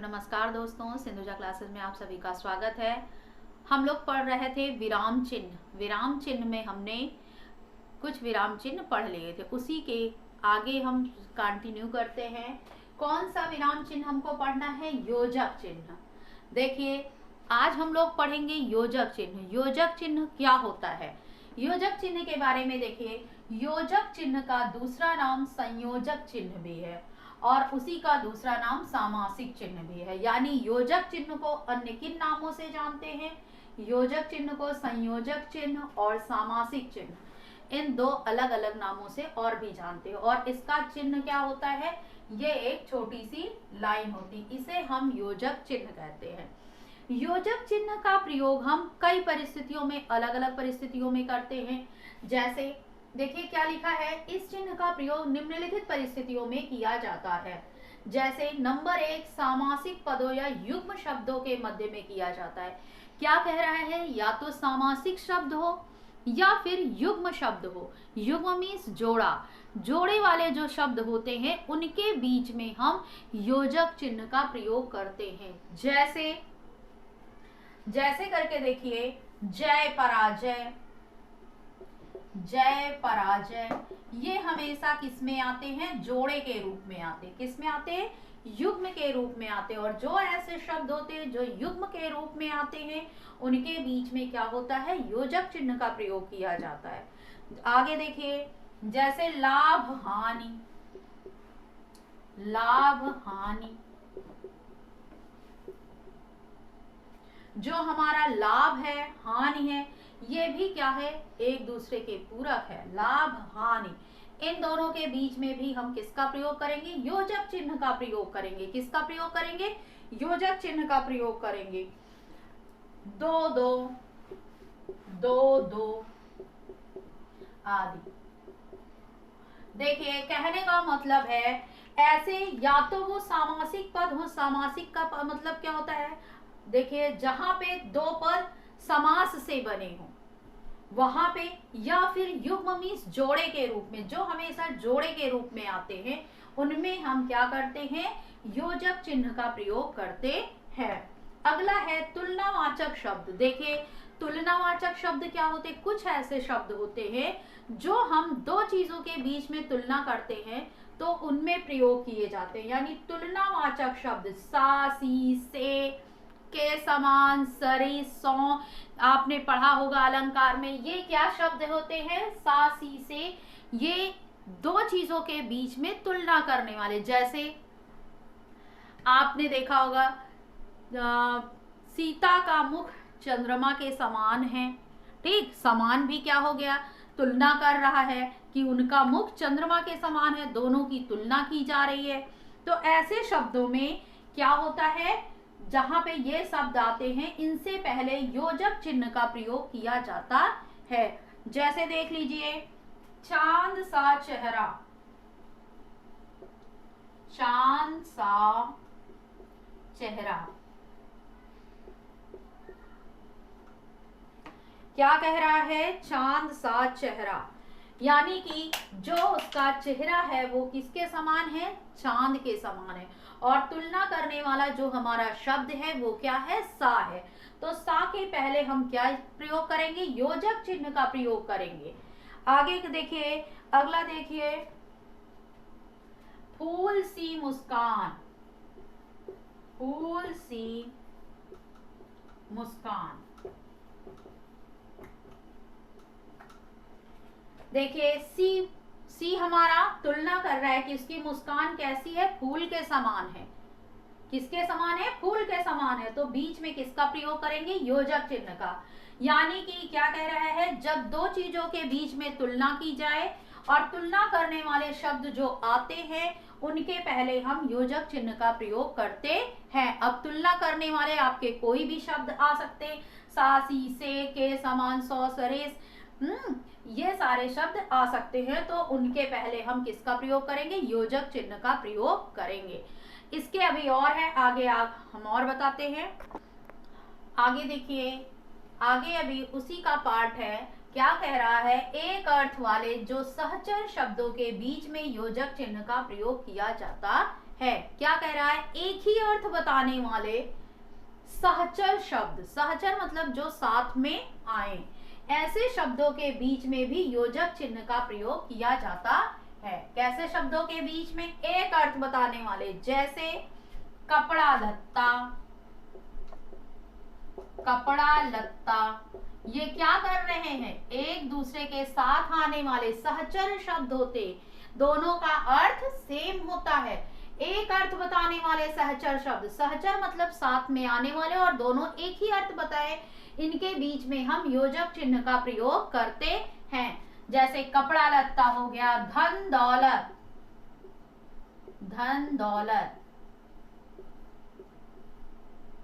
नमस्कार दोस्तों, सिंधुजा क्लासेस में आप सभी का स्वागत है। हम लोग पढ़ रहे थे विराम चिन्ह। विराम चिन्ह में हमने कुछ विराम चिन्ह पढ़ लिए थे, उसी के आगे हम कंटिन्यू करते हैं। कौन सा विराम चिन्ह हमको पढ़ना है? योजक चिन्ह। देखिए, आज हम लोग पढ़ेंगे योजक चिन्ह। योजक चिन्ह क्या होता है? योजक चिन्ह के बारे में देखिए, योजक चिन्ह का दूसरा नाम संयोजक चिन्ह भी है और उसी का दूसरा नाम सामासिक चिन्ह भी है। यानी योजक चिन्ह को अन्य किन नामों से जानते हैं? योजक चिन्ह को संयोजक चिन्ह और सामासिक चिन्ह, इन दो अलग अलग नामों से और भी जानते हैं। और इसका चिन्ह क्या होता है? ये एक छोटी सी लाइन होती, इसे हम योजक चिन्ह कहते हैं। योजक चिन्ह का प्रयोग हम कई परिस्थितियों में, अलग अलग परिस्थितियों में करते हैं। जैसे देखिए क्या लिखा है, इस चिन्ह का प्रयोग निम्नलिखित परिस्थितियों में किया जाता है। जैसे नंबर 1, सामासिक पदों या युग्म शब्दों के मध्य में किया जाता है। क्या कह रहा है? या तो सामासिक शब्द हो या फिर युग्म शब्द हो। युग्म मीन्स जोड़ा, जोड़े वाले जो शब्द होते हैं उनके बीच में हम योजक चिन्ह का प्रयोग करते हैं। जैसे करके देखिए, जय पराजय, जय पराजय, ये हमेशा किस में आते हैं? जोड़े के रूप में आते हैं। किस में आते हैं? युग्म के रूप में आते हैं। और जो ऐसे शब्द होते हैं जो युग्म के रूप में आते हैं उनके बीच में क्या होता है? योजक चिन्ह का प्रयोग किया जाता है। आगे देखिए, जैसे लाभ हानि, लाभ हानि, जो हमारा लाभ है, हानि है, ये भी क्या है? एक दूसरे के पूरक है। लाभ हानि, इन दोनों के बीच में भी हम किसका प्रयोग करेंगे? योजक चिन्ह का प्रयोग करेंगे। किसका प्रयोग करेंगे? योजक चिन्ह का प्रयोग करेंगे। दो दो, दो दो आदि। देखिए, कहने का मतलब है ऐसे, या तो वो सामासिक पद हो। सामासिक का मतलब क्या होता है? देखिए, जहां पे दो पद समास से बने हो वहां पे, या फिर युग्म मीन्स जोड़े के रूप में, जो हमेशा जोड़े के रूप में आते हैं उनमें हम क्या करते हैं? योजक चिन्ह का प्रयोग करते हैं। अगला है तुलनावाचक शब्द। देखिए, तुलनावाचक शब्द क्या होते हैं? कुछ ऐसे शब्द होते हैं जो हम दो चीजों के बीच में तुलना करते हैं तो उनमें प्रयोग किए जाते हैं। यानी तुलनावाचक शब्द, सा, सी, से, के समान, सरी, सौ, आपने पढ़ा होगा अलंकार में। ये क्या शब्द होते हैं? सा, सी, से, ये दो चीजों के बीच में तुलना करने वाले। जैसे आपने देखा होगा, सीता का मुख चंद्रमा के समान है। ठीक, समान भी क्या हो गया? तुलना कर रहा है कि उनका मुख चंद्रमा के समान है, दोनों की तुलना की जा रही है। तो ऐसे शब्दों में क्या होता है? जहां पे ये शब्द आते हैं इनसे पहले योजक चिन्ह का प्रयोग किया जाता है। जैसे देख लीजिए, चांद सा चेहरा, चांद सा चेहरा, क्या कह रहा है? चांद सा चेहरा, यानी कि जो उसका चेहरा है वो किसके समान है? चांद के समान है। और तुलना करने वाला जो हमारा शब्द है वो क्या है? सा है। तो सा के पहले हम क्या प्रयोग करेंगे? योजक चिन्ह का प्रयोग करेंगे। आगे देखिए, अगला देखिए, फूल सी मुस्कान, फूल सी मुस्कान। देखिए, सी हमारा तुलना कर रहा है कि उसकी मुस्कान कैसी है? फूल के समान है। किसके समान है? फूल के समान है। तो बीच में किसका प्रयोग करेंगे? योजक चिन्ह का। यानी कि क्या कह रहा है? जब दो चीजों के बीच में तुलना की जाए और तुलना करने वाले शब्द जो आते हैं उनके पहले हम योजक चिन्ह का प्रयोग करते हैं। अब तुलना करने वाले आपके कोई भी शब्द आ सकते हैं, सा, सी, से, के समान, सौ, सरेस, ये सारे शब्द आ सकते हैं। तो उनके पहले हम किसका प्रयोग करेंगे? योजक चिन्ह का प्रयोग करेंगे। इसके अभी और है, आगे हम और बताते हैं। आगे देखिए, आगे अभी उसी का पार्ट है। क्या कह रहा है? एक अर्थ वाले जो सहचर शब्दों के बीच में योजक चिन्ह का प्रयोग किया जाता है। क्या कह रहा है? एक ही अर्थ बताने वाले सहचर शब्द, सहचर मतलब जो साथ में आए, ऐसे शब्दों के बीच में भी योजक चिन्ह का प्रयोग किया जाता है। कैसे शब्दों के बीच में? एक अर्थ बताने वाले, जैसे कपड़ा लत्ता, कपड़ा लत्ता, ये क्या कर रहे हैं? एक दूसरे के साथ आने वाले सहचर शब्द होते, दोनों का अर्थ सेम होता है। एक अर्थ बताने वाले सहचर शब्द, सहचर मतलब साथ में आने वाले और दोनों एक ही अर्थ बताए, इनके बीच में हम योजक चिन्ह का प्रयोग करते हैं। जैसे कपड़ा लत्ता हो गया धन दौलत, धन दौलत,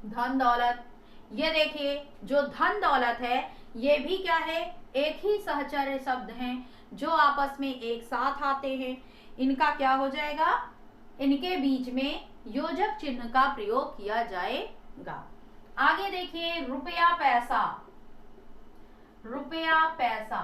धन दौलत। ये देखिए जो धन दौलत है ये भी क्या है? एक ही सहचर्य शब्द हैं जो आपस में एक साथ आते हैं। इनका क्या हो जाएगा? इनके बीच में योजक चिन्ह का प्रयोग किया जाएगा। आगे देखिए रुपया पैसा, रुपया पैसा,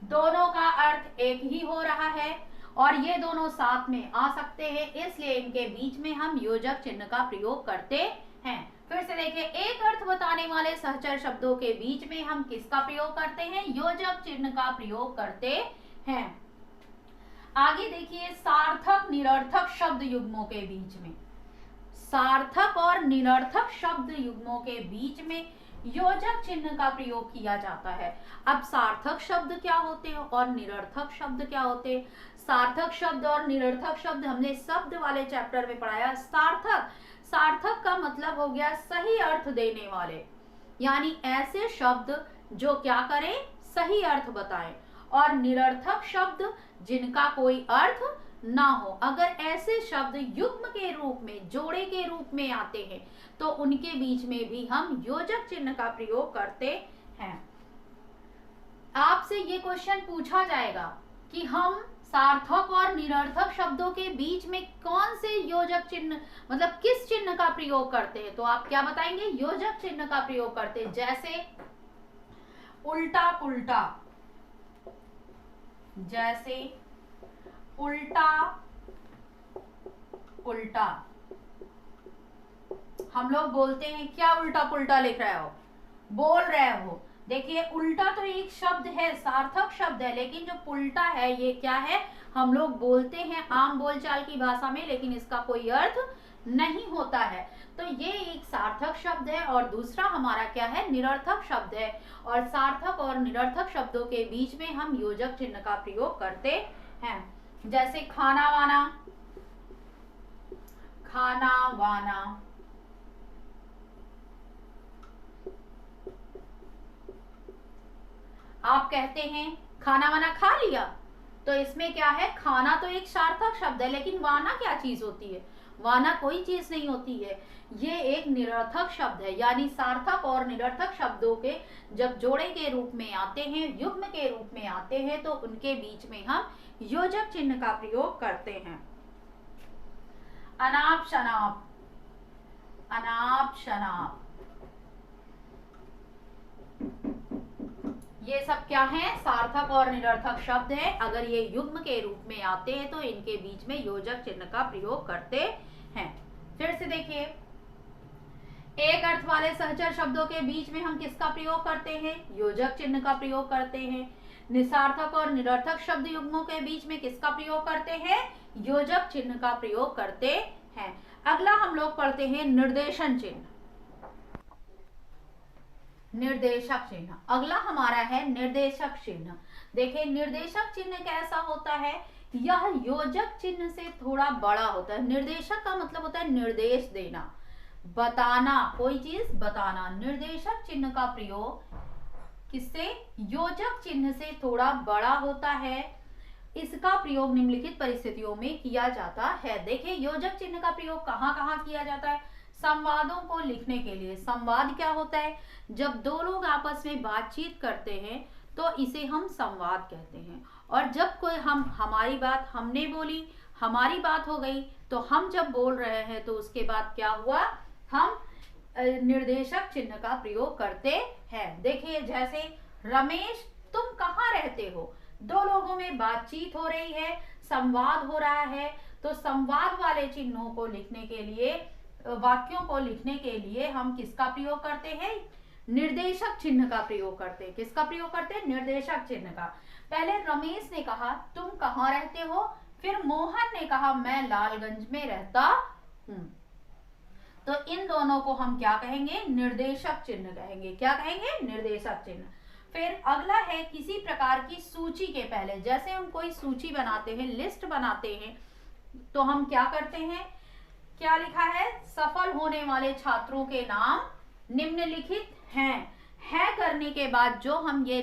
दोनों का अर्थ एक ही हो रहा है और ये दोनों साथ में आ सकते हैं, इसलिए इनके बीच में हम योजक चिन्ह का प्रयोग करते हैं। फिर से देखिए, एक अर्थ बताने वाले सहचर शब्दों के बीच में हम किसका प्रयोग करते हैं? योजक चिन्ह का प्रयोग करते हैं। आगे देखिए सार्थक निरर्थक शब्द युग्मों के बीच में, सार्थक और निरर्थक शब्द युग्मों के बीच में योजक चिन्ह का प्रयोग किया जाता है। अब सार्थक शब्द क्या होते हैं और निरर्थक शब्द क्या होते हैं? सार्थक शब्द और निरर्थक शब्द हमने शब्द वाले चैप्टर में पढ़ाया। सार्थक, सार्थक का मतलब हो गया सही अर्थ देने वाले, यानी ऐसे शब्द जो क्या करें? सही अर्थ बताएं। और निरर्थक शब्द जिनका कोई अर्थ ना हो। अगर ऐसे शब्द युग्म के रूप में, जोड़े के रूप में आते हैं तो उनके बीच में भी हम योजक चिन्ह का प्रयोग करते हैं। आपसे ये क्वेश्चन पूछा जाएगा कि हम सार्थक और निरर्थक शब्दों के बीच में कौन से योजक चिन्ह, मतलब किस चिन्ह का प्रयोग करते हैं, तो आप क्या बताएंगे? योजक चिन्ह का प्रयोग करते हैं। जैसे उल्टा पुल्टा, जैसे उल्टा पुल्टा, हम लोग बोलते हैं क्या उल्टा पुल्टा लिख रहे हो, बोल रहे हो। देखिए उल्टा तो एक शब्द है, सार्थक शब्द है, लेकिन जो पुल्टा है ये क्या है? हम लोग बोलते हैं आम बोलचाल की भाषा में, लेकिन इसका कोई अर्थ नहीं होता है। तो ये एक सार्थक शब्द है और दूसरा हमारा क्या है? निरर्थक शब्द है। और सार्थक और निरर्थक शब्दों के बीच में हम योजक चिन्ह का प्रयोग करते हैं। जैसे खाना वाना, खाना वाना, आप कहते हैं खाना वाना खा लिया, तो इसमें क्या है? खाना तो एक सार्थक शब्द है, लेकिन वाना क्या चीज होती है? वाना कोई चीज नहीं होती है, ये एक निरर्थक शब्द है। यानी सार्थक और निरर्थक शब्दों के जब जोड़े के रूप में आते हैं, युग्म के रूप में आते हैं, तो उनके बीच में हम योजक चिन्ह का प्रयोग करते हैं। अनाप शनाप, अनाप शनाप, ये सब क्या है? सार्थक और निरर्थक शब्द है। अगर ये युग्म के रूप में आते हैं तो इनके बीच में योजक चिन्ह का प्रयोग करते हैं। फिर से देखिए, एक अर्थ वाले सहचर शब्दों के बीच में हम किसका प्रयोग करते हैं? योजक चिन्ह का प्रयोग करते हैं। निसार्थक और निरर्थक शब्द युग्मों के बीच में किसका प्रयोग करते हैं? योजक चिन्ह का प्रयोग करते हैं। अगला हम लोग पढ़ते हैं निर्देशन चिन्ह, निर्देशक चिन्ह। अगला हमारा है निर्देशक चिन्ह। देखिए निर्देशक चिन्ह कैसा होता है? यह योजक चिन्ह से थोड़ा बड़ा होता है। निर्देशक का मतलब होता है निर्देश देना, बताना, कोई चीज बताना। निर्देशक चिन्ह का प्रयोग किससे? योजक चिन्ह से थोड़ा बड़ा होता है। इसका प्रयोग निम्नलिखित परिस्थितियों में किया जाता है। देखिए योजक चिन्ह का प्रयोग कहाँ कहाँ किया जाता है? संवादों को लिखने के लिए। संवाद क्या होता है? जब दो लोग आपस में बातचीत करते हैं तो इसे हम संवाद कहते हैं। और जब कोई हमारी बात हमने बोली, हमारी बात हो गई, तो हम जब बोल रहे हैं तो उसके बाद क्या हुआ? हम निर्देशक चिन्ह का प्रयोग करते हैं। देखिए जैसे रमेश तुम कहाँ रहते हो? दो लोगों में बातचीत हो रही है, संवाद हो रहा है, तो संवाद वाले चिन्हों को लिखने के लिए, वाक्यों को लिखने के लिए हम किसका प्रयोग करते हैं? निर्देशक चिन्ह का प्रयोग करते हैं। किसका प्रयोग करते हैं? निर्देशक चिन्ह का। पहले रमेश ने कहा तुम कहाँ रहते हो, फिर मोहन ने कहा मैं लालगंज में रहता हूँ। तो इन दोनों को हम क्या कहेंगे? निर्देशक चिन्ह कहेंगे। क्या कहेंगे? निर्देशक चिन्ह। फिर अगला है किसी प्रकार की सूची के पहले, जैसे हम कोई सूची बनाते हैं, लिस्ट बनाते हैं, तो हम क्या करते हैं? क्या लिखा है? सफल होने वाले छात्रों के नाम निम्नलिखित हैं। है करने के बाद जो हम ये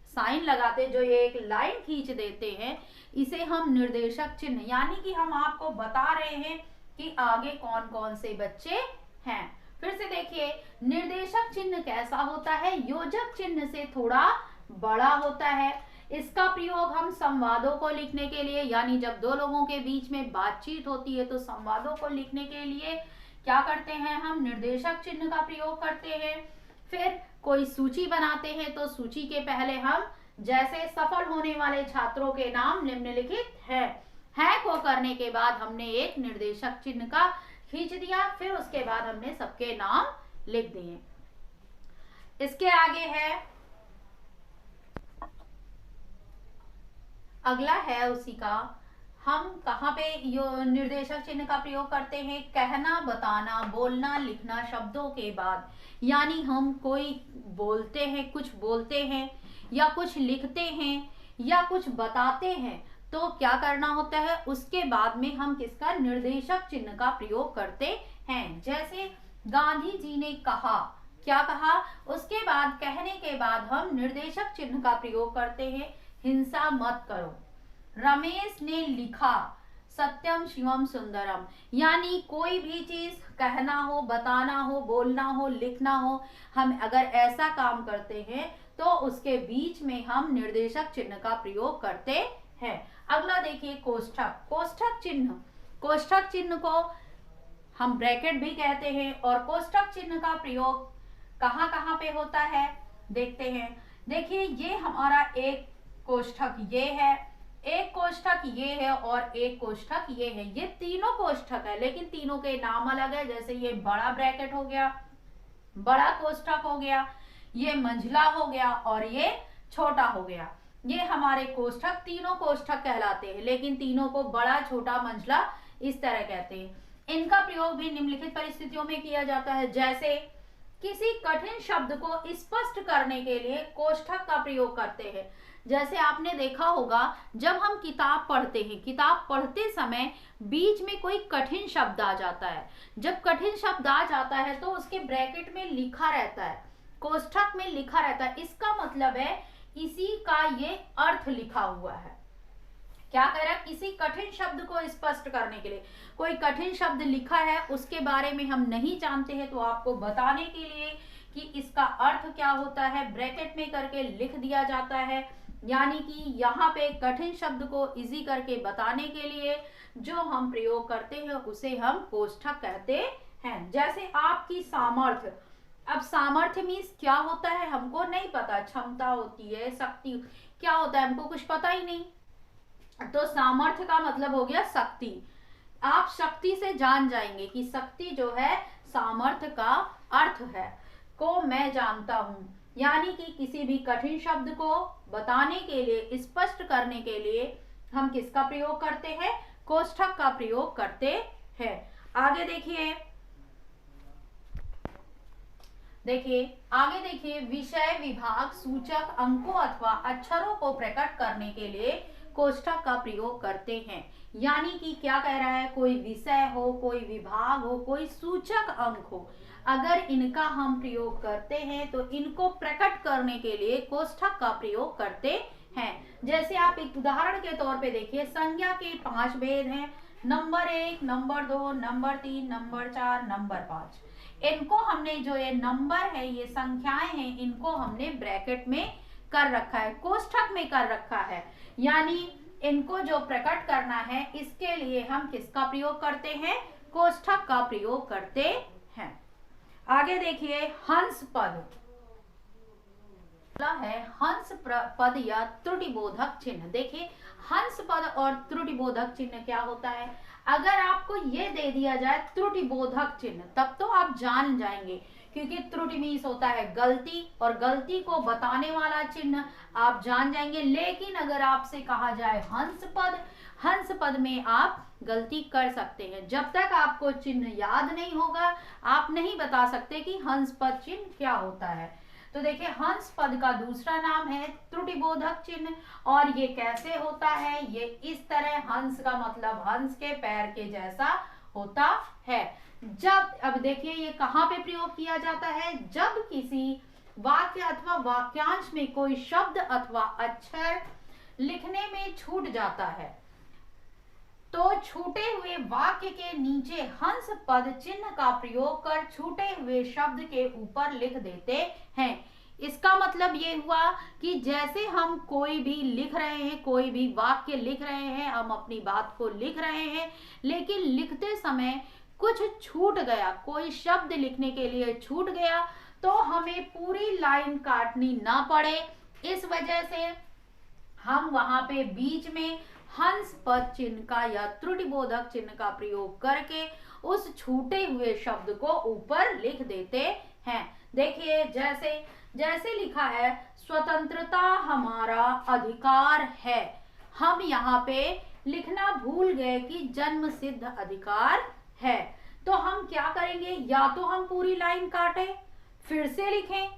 साइन लगाते, जो ये एक लाइन खींच देते हैं, इसे हम निर्देशक चिन्ह, यानी कि हम आपको बता रहे हैं कि आगे कौन कौन से बच्चे हैं। फिर से देखिए, निर्देशक चिन्ह कैसा होता है? योजक चिन्ह से थोड़ा बड़ा होता है। इसका प्रयोग हम संवादों को लिखने के लिए, यानी जब दो लोगों के बीच में बातचीत होती है तो संवादों को लिखने के लिए क्या करते हैं? हम निर्देशक चिन्ह का प्रयोग करते हैं। फिर कोई सूची बनाते हैं तो सूची के पहले हम, जैसे सफल होने वाले छात्रों के नाम निम्नलिखित है को करने के बाद हमने एक निर्देशक चिन्ह का खींच दिया, फिर उसके बाद हमने सबके नाम लिख दिए। इसके आगे है, अगला है उसी का, हम कहाँ पे निर्देशक चिन्ह का प्रयोग करते हैं? कहना, बताना, बोलना, लिखना शब्दों के बाद, यानी हम कोई बोलते हैं, कुछ बोलते हैं या कुछ लिखते हैं या कुछ बताते हैं, तो क्या करना होता है? उसके बाद में हम किसका? निर्देशक चिन्ह का प्रयोग करते हैं। जैसे गांधी जी ने कहा, क्या कहा? उसके बाद, कहने के बाद हम निर्देशक चिन्ह का प्रयोग करते हैं, हिंसा मत करो। रमेश ने लिखा, सत्यम शिवम सुंदरम, यानी कोई भी चीज कहना हो, बताना हो, बोलना हो, लिखना हो, हम अगर ऐसा काम करते हैं तो उसके बीच में हम निर्देशक चिन्ह का प्रयोग करते हैं। अगला देखिए, कोष्ठक। कोष्ठक चिन्ह, कोष्ठक चिन्ह को हम ब्रैकेट भी कहते हैं, और कोष्ठक चिन्ह का प्रयोग कहाँ कहाँ पे होता है देखते हैं। देखिए, ये हमारा एक कोष्ठक ये है, एक कोष्ठक ये है और एक कोष्ठक ये है। ये तीनों कोष्ठक है, लेकिन तीनों के नाम अलग है। जैसे ये बड़ा ब्रैकेट हो गया, बड़ा कोष्ठक हो गया, ये मंझला हो गया और ये छोटा हो गया। ये हमारे कोष्ठक, तीनों कोष्ठक कहलाते हैं, लेकिन तीनों को बड़ा, छोटा, मंझला इस तरह कहते हैं। इनका प्रयोग भी निम्नलिखित परिस्थितियों में किया जाता है। जैसे किसी कठिन शब्द को स्पष्ट करने के लिए कोष्ठक का प्रयोग करते हैं। जैसे आपने देखा होगा, जब हम किताब पढ़ते हैं, किताब पढ़ते समय बीच में कोई कठिन शब्द आ जाता है। जब कठिन शब्द आ जाता है तो उसके ब्रैकेट में लिखा रहता है, कोष्ठक में लिखा रहता है। इसका मतलब है इसी का ये अर्थ लिखा हुआ है। क्या कह रहा है? किसी कठिन शब्द को स्पष्ट करने के लिए कोई कठिन शब्द लिखा है, उसके बारे में हम नहीं जानते हैं, तो आपको बताने के लिए कि इसका अर्थ क्या होता है, ब्रैकेट में करके लिख दिया जाता है। यानी कि यहाँ पे कठिन शब्द को इजी करके बताने के लिए जो हम प्रयोग करते हैं उसे हम कोष्ठक कहते हैं। जैसे आपकी सामर्थ्य, अब सामर्थ्य मीन्स क्या होता है हमको नहीं पता, क्षमता होती है, शक्ति, क्या होता है हमको कुछ पता ही नहीं, तो सामर्थ्य का मतलब हो गया शक्ति। आप शक्ति से जान जाएंगे कि शक्ति जो है सामर्थ्य का अर्थ है, को मैं जानता हूं। यानी कि किसी भी कठिन शब्द को बताने के लिए, स्पष्ट करने के लिए हम किसका प्रयोग करते हैं? कोष्ठक का प्रयोग करते हैं। आगे देखिए, आगे देखिए, विषय, विभाग, सूचक, अंकों अथवा अक्षरों को प्रकट करने के लिए कोष्ठक का प्रयोग करते हैं। यानी कि क्या कह रहा है? कोई विषय हो, कोई विभाग हो, कोई सूचक अंक हो, अगर इनका हम प्रयोग करते हैं तो इनको प्रकट करने के लिए कोष्ठक का प्रयोग करते हैं। जैसे आप एक उदाहरण के तौर पे देखिए, संज्ञा के 5 भेद हैं, number 1, number 2, number 3, number 4, number 5। इनको हमने, जो ये नंबर है, ये संख्याएं हैं, इनको हमने ब्रैकेट में कर रखा है, कोष्ठक में कर रखा है। यानी इनको जो प्रकट करना है, इसके लिए हम किसका प्रयोग करते हैं? कोष्ठक का प्रयोग करते हैं। आगे देखिए, हंस पद है, हंस पद या त्रुटिबोधक चिन्ह। देखिए, हंस पद और त्रुटिबोधक चिन्ह क्या होता है? अगर आपको ये दे दिया जाए त्रुटिबोधक चिन्ह, तब तो आप जान जाएंगे, क्योंकि त्रुटि मीन्स होता है गलती, और गलती को बताने वाला चिन्ह आप जान जाएंगे। लेकिन अगर आपसे कहा जाए हंस पद, हंस पद में आप गलती कर सकते हैं। जब तक आपको चिन्ह याद नहीं होगा, आप नहीं बता सकते कि हंस पद चिन्ह क्या होता है। तो देखिए, हंस पद का दूसरा नाम है त्रुटिबोधक चिन्ह, और ये कैसे होता है, ये इस तरह, हंस का मतलब हंस के पैर के जैसा होता है। जब, अब देखिए ये कहाँ पे प्रयोग किया जाता है, जब किसी वाक्य अथवा वाक्यांश में कोई शब्द अथवा अक्षर लिखने में छूट जाता है, तो छूटे हुए वाक्य के नीचे हंस पद चिन्ह का प्रयोग कर छूटे हुए शब्द के ऊपर लिख देते हैं। इसका मतलब ये हुआ कि जैसे हम कोई भी लिख रहे हैं, कोई भी वाक्य लिख रहे हैं, हम अपनी बात को लिख रहे हैं, लेकिन लिखते समय कुछ छूट गया, कोई शब्द लिखने के लिए छूट गया, तो हमें पूरी लाइन काटनी ना पड़े, इस वजह से हम वहां पे बीच में हंस पद चिन्ह का या त्रुटिबोधक चिन्ह का प्रयोग करके उस छूटे हुए शब्द को ऊपर लिख देते हैं। देखिए, जैसे जैसे लिखा है, स्वतंत्रता हमारा अधिकार है, हम यहाँ पे लिखना भूल गए कि जन्म सिद्ध अधिकार है। तो हम क्या करेंगे, या तो हम पूरी लाइन काटें, फिर से लिखें,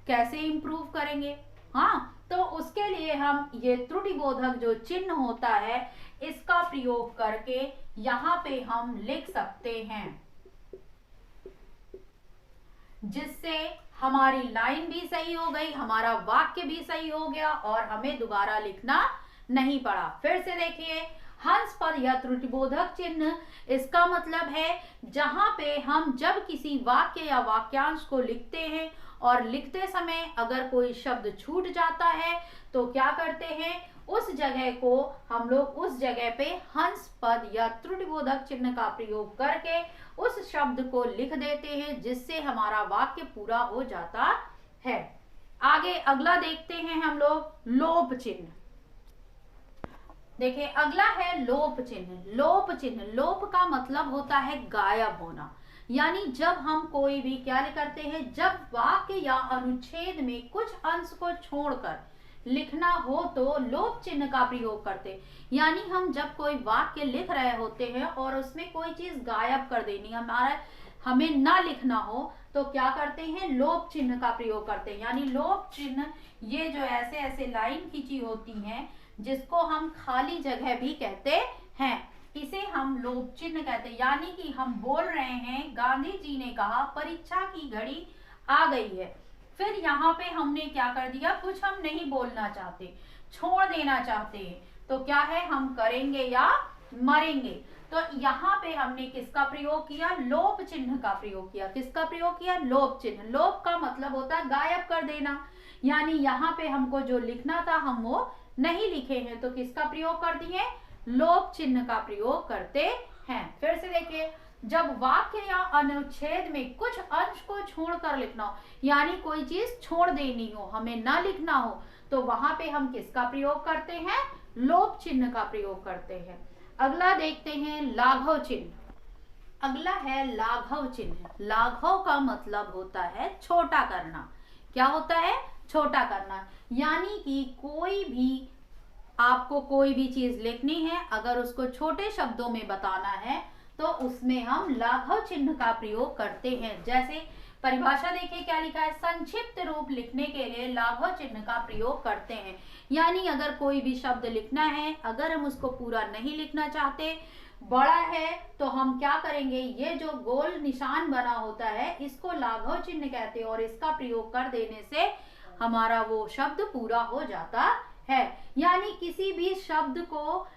कैसे इंप्रूव करेंगे। हाँ, तो उसके लिए हम ये त्रुटिबोधक जो चिन्ह होता है, इसका प्रयोग करके यहाँ पे हम लिख सकते हैं, जिससे हमारी लाइन भी सही हो गई, हमारा वाक्य भी सही हो गया, और हमें दोबारा लिखना नहीं पड़ा। फिर से देखिए, हंस पद या त्रुटिबोधक चिन्ह, इसका मतलब है जहां पे हम जब किसी वाक्य या वाक्यांश को लिखते हैं और लिखते समय अगर कोई शब्द छूट जाता है, तो क्या करते हैं, उस जगह को हम लोग उस जगह पे हंस पद या त्रुटिबोधक चिन्ह का प्रयोग करके उस शब्द को लिख देते हैं, जिससे हमारा वाक्य पूरा हो जाता है। आगे अगला देखते हैं हम लोग, लोप चिन्ह। देखिए, अगला है लोप चिन्ह। लोप चिन्ह, लोप का मतलब होता है गायब होना, यानी जब हम कोई भी क्या करते हैं, जब वाक्य या अनुच्छेद में कुछ अंश को छोड़कर लिखना हो तो लोप चिन्ह का प्रयोग करते। यानी हम जब कोई वाक्य लिख रहे होते हैं और उसमें कोई चीज गायब कर देनी, हमें ना लिखना हो, तो क्या करते हैं, लोप चिन्ह का प्रयोग करते हैं। यानी लोप चिन्ह, ये जो ऐसे ऐसे लाइन खींची होती हैं, जिसको हम खाली जगह भी कहते हैं, इसे हम लोप चिन्ह कहते हैं। यानी कि हम बोल रहे हैं, गांधी जी ने कहा परीक्षा की घड़ी आ गई है, फिर यहाँ पे हमने क्या कर दिया, कुछ हम नहीं बोलना चाहते, छोड़ देना चाहते हैं, तो क्या है, हम करेंगे या मरेंगे। तो यहाँ पे हमने किसका प्रयोग किया, लोप चिन्ह का प्रयोग किया। किसका प्रयोग किया, लोप चिन्ह। लोप का मतलब होता है गायब कर देना, यानी यहाँ पे हमको जो लिखना था हम वो नहीं लिखे हैं, तो किसका प्रयोग कर दिए, लोप चिन्ह का प्रयोग करते हैं। फिर से देखिए, जब वाक्य या अनुच्छेद में कुछ अंश को छोड़कर लिखना हो, यानी कोई चीज छोड़ देनी हो, हमें ना लिखना हो, तो वहां पे हम किसका प्रयोग करते हैं, लोप चिन्ह का प्रयोग करते हैं। अगला देखते हैं, लाघव चिन्ह। अगला है लाघव चिन्ह। लाघव का मतलब होता है छोटा करना। क्या होता है, छोटा करना, यानी कि कोई भी, आपको कोई भी चीज लिखनी है, अगर उसको छोटे शब्दों में बताना है, तो उसमें हम लाघव चिन्ह का प्रयोग करते हैं। जैसे परिभाषा देखिए क्या लिखा है, संक्षिप्त रूप लिखने के लिए लाघव चिन्ह का प्रयोग करते हैं। यानी अगर कोई भी शब्द लिखना है, अगर हम उसको पूरा नहीं लिखना चाहते, बड़ा है, तो हम क्या करेंगे, ये जो गोल निशान बना होता है, इसको लाघव चिन्ह कहते हैं, और इसका प्रयोग कर देने से हमारा वो शब्द पूरा हो जाता है। यानी किसी भी शब्द को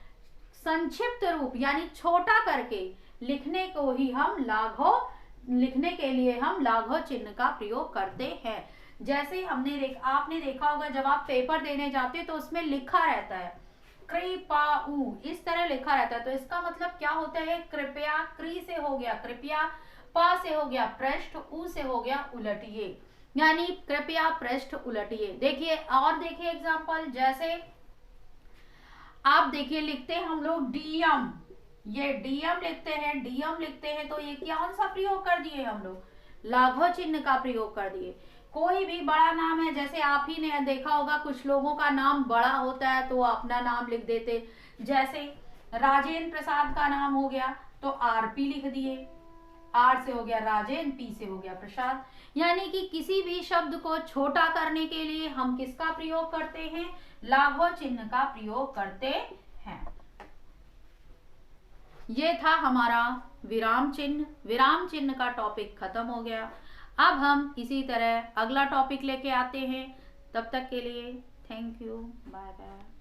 संक्षिप्त रूप यानी छोटा करके लिखने को ही हम लाघव, लिखने के लिए हम लाघव चिन्ह का प्रयोग करते हैं। जैसे आपने देखा होगा, जब आप पेपर देने जाते तो उसमें लिखा रहता है कृपाऊ, इस तरह लिखा रहता है, तो इसका मतलब क्या होता है, कृपया, कृ से हो गया कृपया, पा से हो गया पृष्ठ, ऊ से हो गया उलटिए, यानी कृपया पृष्ठ उलटिए। देखिए, और देखिए एग्जाम्पल, जैसे आप देखिए लिखते हैं हम लोग डीएम, ये डीएम लिखते हैं, डीएम लिखते हैं, तो ये कौन सा प्रयोग कर दिए हम लोग? लाघव चिन्ह का प्रयोग कर दिए। कोई भी बड़ा नाम है, जैसे आप ही ने देखा होगा कुछ लोगों का नाम बड़ा होता है तो वो अपना नाम लिख देते, जैसे राजेंद्र प्रसाद का नाम हो गया तो आरपी लिख दिए, आर से हो गया राजेंद्र, पी से हो गया प्रसाद। यानी कि किसी भी शब्द को छोटा करने के लिए हम किसका प्रयोग करते हैं? लाघव चिन्ह का प्रयोग करते हैं। ये था हमारा विराम चिन्ह। विराम चिन्ह का टॉपिक खत्म हो गया। अब हम इसी तरह अगला टॉपिक लेके आते हैं। तब तक के लिए थैंक यू, बाय बाय।